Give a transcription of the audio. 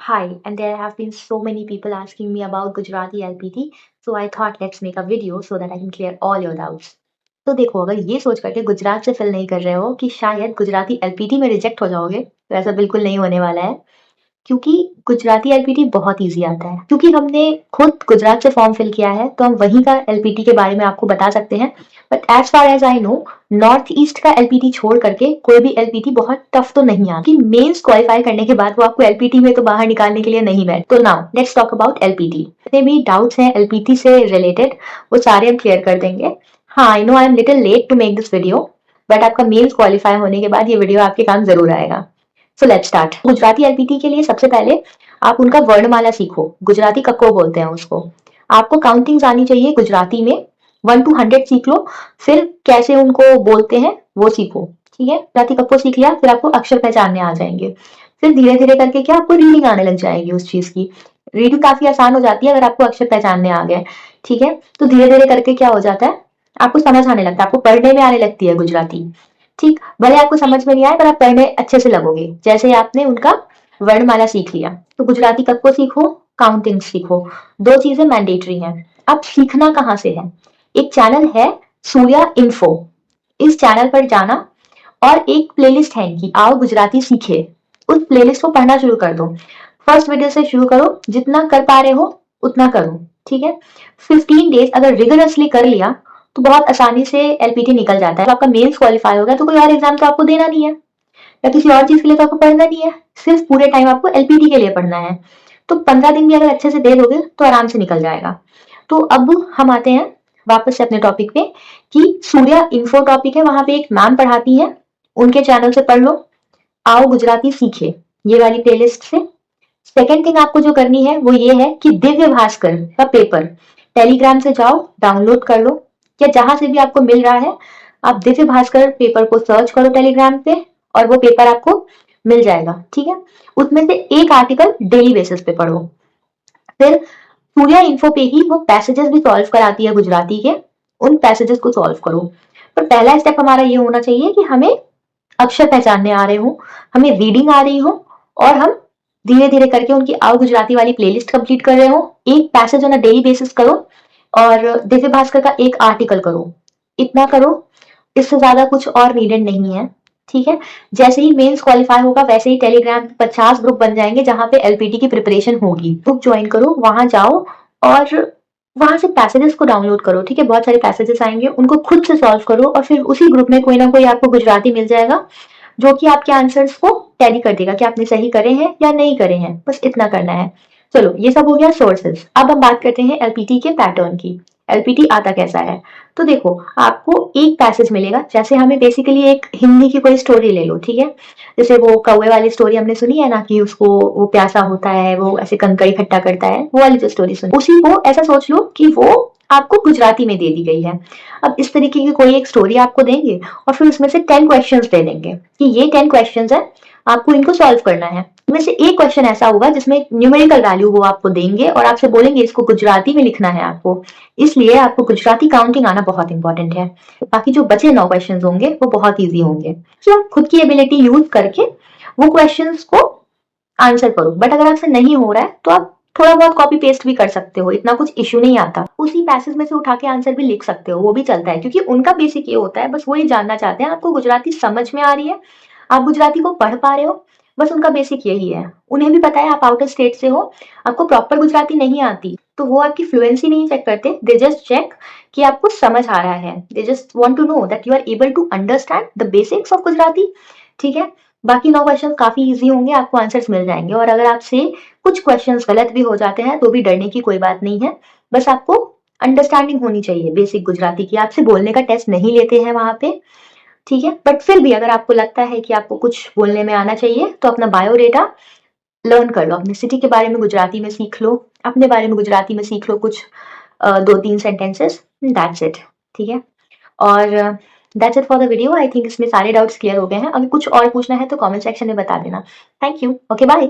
Hi, and there have been so many people asking me about Gujarati LPT, so I thought let's make a video so that I can clear all your doubts. तो देखो, अगर ये सोच करके गुजरात से fill नहीं कर रहे हो कि शायद गुजराती एलपीटी में रिजेक्ट हो जाओगे, तो ऐसा बिल्कुल नहीं होने वाला है। क्योंकि गुजराती एलपीटी बहुत ईज़ी आता है। क्योंकि हमने खुद गुजरात से फॉर्म फिल किया है, तो हम वहीं का एलपीटी के बारे में आपको बता सकते हैं। But as far as I know, north east का एलपीटी छोड़ करके कोई भी एलपीटी बहुत टफ तो नहीं आता। कि मेंस क्वालिफाई करने के बाद वो आपको एलपीटी में तो बाहर निकालने के लिए नहीं बैठ। तो now let's talk about LPT. जितने भी डाउट्स हैं एलपीटी से रिलेटेड, वो सारे हम क्लियर कर देंगे। हाँ, I know I am little late to make this video, but आपका मेंस क्वालिफाई होने के बाद ये वीडियो आपके काम ज़रूर आएगा। So let's start. Gujarati LPT के लिए सबसे पहले आप उनका वर्णमाला सीखो। गुजराती कक्को बोलते हैं उसको। आपको काउंटिंग्स आनी चाहिए गुजराती में। 1 to 100 सीख लो, फिर कैसे उनको बोलते हैं वो सीखो। ठीक है, गुजराती कक्को सीख लिया, फिर आपको अक्षर पहचानने आ जाएंगे। फिर धीरे धीरे करके क्या आपको रीडिंग आने लग जाएगी उस चीज की। रीडिंग काफी आसान हो जाती है अगर आपको अक्षर पहचानने आ गए। ठीक है, तो धीरे धीरे करके क्या हो जाता है, आपको समझ आने लगता है, आपको पढ़ने में आने लगती है गुजराती। ठीक, भले आपको समझ में नहीं आए पर आप पढ़ने अच्छे से लगोगे जैसे आपने उनका वर्णमाला सीख लिया। तो गुजराती कक्को सीखो, काउंटिंग सीखो, दो चीजें मैंडेटरी हैं। अब सीखना कहाँ से है, एक चैनल है सूर्या इन्फो, इस चैनल पर जाना और एक प्लेलिस्ट है इनकी, आओ गुजराती सीखे, उस प्लेलिस्ट को पढ़ना शुरू कर दो। फर्स्ट वीडियो से शुरू करो, जितना कर पा रहे हो उतना करो। ठीक है, 15 डेज अगर रिगरसली कर लिया तो बहुत आसानी से एलपीटी निकल जाता है। तो आपका मेंस क्वालिफाई हो गया तो कोई और एग्जाम तो आपको देना नहीं है, या किसी और चीज के लिए तो आपको पढ़ना नहीं है, सिर्फ पूरे टाइम आपको एलपीटी के लिए पढ़ना है। तो 15 दिन भी अगर अच्छे से दे दोगे तो आराम से निकल जाएगा। तो अब हम आते हैं वापस से अपने टॉपिक पे कि सूर्या इन्फो टॉपिक है, वहां पे एक मैम पढ़ाती है, उनके चैनल से पढ़ लो, आओ गुजराती सीखे, ये वाली प्लेलिस्ट से। सेकेंड थिंग आपको जो करनी है वो ये है कि दिव्य भास्कर का पेपर टेलीग्राम से जाओ, डाउनलोड कर लो, या जहां से भी आपको मिल रहा है आप दिव्य भास्कर पेपर को सर्च करो टेलीग्राम पे और वो पेपर आपको मिल जाएगा। ठीक है, उसमें से एक आर्टिकल डेली बेसिस पे पढ़ो। फिर सूर्या इन्फो पे ही वो पैसेजेस भी सॉल्व कराती है गुजराती के, उन पैसेजेस को सॉल्व करो। पर पहला स्टेप हमारा ये होना चाहिए कि हमें अक्षर पहचानने आ रहे हो, हमें रीडिंग आ रही हो, और हम धीरे धीरे करके उनकी आओ गुजराती वाली प्लेलिस्ट कंप्लीट कर रहे हो। एक passage on a daily basis करो और दिव्य भास्कर का एक आर्टिकल करो। इतना करो, इससे ज्यादा कुछ और नीडेड नहीं है। ठीक है, जैसे ही मेंस क्वालिफाई होगा वैसे ही टेलीग्राम पे 50 ग्रुप बन जाएंगे जहां पे एलपीटी की प्रिपरेशन होगी। ग्रुप ज्वाइन करो, वहां जाओ और वहां से पैसेजेस को डाउनलोड करो। ठीक है, बहुत सारे पैसेजेस आएंगे, उनको खुद से सॉल्व करो और फिर उसी ग्रुप में कोई ना कोई आपको गुजराती मिल जाएगा जो कि आपके आंसर्स को टैली कर देगा कि आपने सही करे हैं या नहीं करे हैं। बस इतना करना है। चलो, ये सब हो गया सोर्सेज। अब हम बात करते हैं एलपीटी के पैटर्न की। एलपीटी आता कैसा है, तो देखो आपको एक पैसेज मिलेगा। जैसे हमें बेसिकली एक हिंदी की कोई स्टोरी ले लो, ठीक है, जैसे वो कौवे वाली स्टोरी हमने सुनी है ना, कि उसको वो प्यासा होता है, वो ऐसे कंकड़ इकट्ठा करता है, वो वाली जो स्टोरी सुनी, उसी को ऐसा सोच लो कि वो आपको गुजराती में दे दी गई है। अब इस तरीके की कोई एक स्टोरी आपको देंगे और फिर उसमें से 10 क्वेश्चंस दे देंगे कि ये 10 क्वेश्चंस है, आपको इनको सॉल्व करना है। इनमें से एक क्वेश्चन ऐसा होगा जिसमें न्यूमेरिकल वैल्यू वो आपको देंगे और आपसे बोलेंगे इसको गुजराती में लिखना है आपको, इसलिए आपको गुजराती काउंटिंग आना बहुत इंपॉर्टेंट है। बाकी जो बचे 9 क्वेश्चन होंगे वो बहुत ईजी होंगे, तो आप खुद की एबिलिटी यूज करके वो क्वेश्चन को आंसर करो। बट अगर आपसे नहीं हो रहा है तो आप थोड़ा बहुत कॉपी पेस्ट भी कर सकते हो, इतना कुछ इश्यू नहीं आता। उसी पैसेज में से उठा के आंसर भी लिख सकते हो, वो भी चलता है, क्योंकि उनका बेसिक ये होता है, बस वो ये जानना चाहते हैं आपको गुजराती समझ में आ रही है, आप गुजराती को पढ़ पा रहे हो। बस उनका बेसिक यही है। उन्हें भी पता है आप आउटर स्टेट से हो, आपको प्रॉपर गुजराती नहीं आती, तो वो आपकी फ्लुएंसी नहीं चेक करते, दे जस्ट चेक कि आपको समझ आ रहा है। They just want to know that you are able to understand the basics of Gujarati. ठीक है, बाकी 9 क्वेश्चन काफी इजी होंगे, आपको आंसर्स मिल जाएंगे। और अगर आपसे कुछ क्वेश्चंस गलत भी हो जाते हैं तो भी डरने की कोई बात नहीं है, बस आपको अंडरस्टैंडिंग होनी चाहिए बेसिक गुजराती की। आपसे बोलने का टेस्ट नहीं लेते हैं वहां पे, ठीक है, बट फिर भी अगर आपको लगता है कि आपको कुछ बोलने में आना चाहिए तो अपना बायोडेटा लर्न कर लो, अपनी सिटी के बारे में गुजराती में सीख लो, अपने बारे में गुजराती में सीख लो कुछ 2-3 सेंटेंसेस, दैट्स इट। ठीक है, और that's it for the video. I think इसमें सारे डाउट्स क्लियर हो गए हैं। अगर कुछ और पूछना है तो कमेंट सेक्शन में बता देना। Thank you, okay bye.